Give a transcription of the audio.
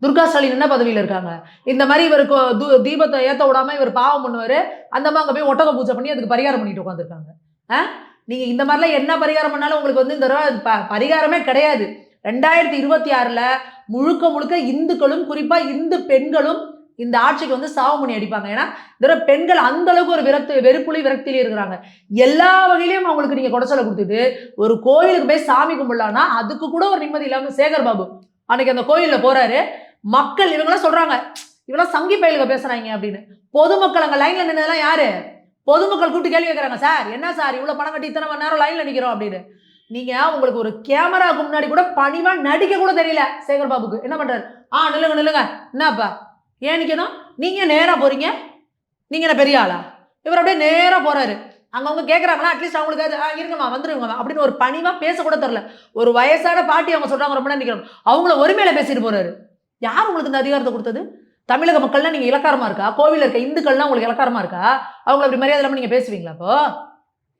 துர்கா ஸ்டாலின் என்ன பதவியில இருக்காங்க? இந்த மாரி இவருக்கு தீபத்த ஏத்த விடாம இவர் பாவம் பண்ணுவாரு. அந்த அம்மா அங்க போய் ஒட்டக பூஜை பண்ணி அதுக்கு பரிகாரம் பண்ணிட்டு உட்கார்ந்துருக்காங்க. ஆ? நீங்க இந்த மாரிலாம் என்ன பரிகாரம் பண்ணாலும் உங்களுக்கு வந்து இந்த தடவ பரிகாரமே கிடையாது. 2026ல முழுக்க முழுக்க இந்துக்களும், குறிப்பா இந்து பெண்களும் இந்த ஆட்சிக்கு வந்து சாவுமணி அடிப்பாங்க. ஏன்னா, இந்த தடவ பெண்கள் அந்த அளவுக்கு ஒரு வெறுப்புலயும் விரக்தியிலும் இருக்கிறாங்க. எல்லா வகையிலயும் அவங்களுக்கு நீங்க குடைச்சல குடுத்துட்டு, ஒரு கோயிலுக்கு போய் சாமி கும்பிடலான்னா, அதுக்கு கூட ஒரு நிம்மதி இல்லாம சேகர் பாபு அன்னைக்கு அந்த கோயில்ல போறாரு. மக்கள் இவங்கலாம் சொல்றாங்க, இவங்கலாம் சங்கி பயலுக பேசுறாய்ங்க அப்படின்னு. பொதுமக்கள் அங்க லைன்ல நின்னதெல்லாம் யாரு? பொதுமக்கள் கூப்பிட்டு கேள்வி கேட்கறாங்க. சார் என்ன சார் இவ்வளவு பணம் கட்டி இத்தனை மணி நேரம் லைன்ல நிக்கிறோம் அப்படின்னு. நீங்க உங்களுக்கு ஒரு கேமராக்கு முன்னாடி கூட பணிவா நடிக்க கூட தெரியல சேகர் பாபுக்கு. என்ன பண்றாரு? நில்லுங்க நில்லுங்க. என்னப்பா? ஏன் நிக்கணும்? நீங்க நேரா போறீங்க. நீங்க என்ன பெரிய ஆளா? இவர் அப்படியே நேரா போறாரு. அங்கவங்க கேட்கறாங்களா, அட்லீஸ்ட் அவங்களுக்கு இருங்கம்மா வந்துருங்கம்மா அப்படின்னு ஒரு பணிவா பேச கூட தெரியல. ஒரு வயசான பாட்டி அவங்க சொல்றாங்க ரொம்ப நேரம் நிக்கணும். அவங்கள ஒருமையில பேசிட்டு போறாரு. யார் உங்களுக்கு இந்த அதிகாரத்தை கொடுத்தது? தமிழக மக்கள்லாம் நீங்க இளக்காரமா இருக்கா? கோவில்ல இருக்க இந்துக்கள்லாம் உங்களுக்கு இளக்காரமா இருக்கா? அவங்கள அப்படி மரியாதை இல்லாம நீங்க பேசுவீங்களா அப்போ?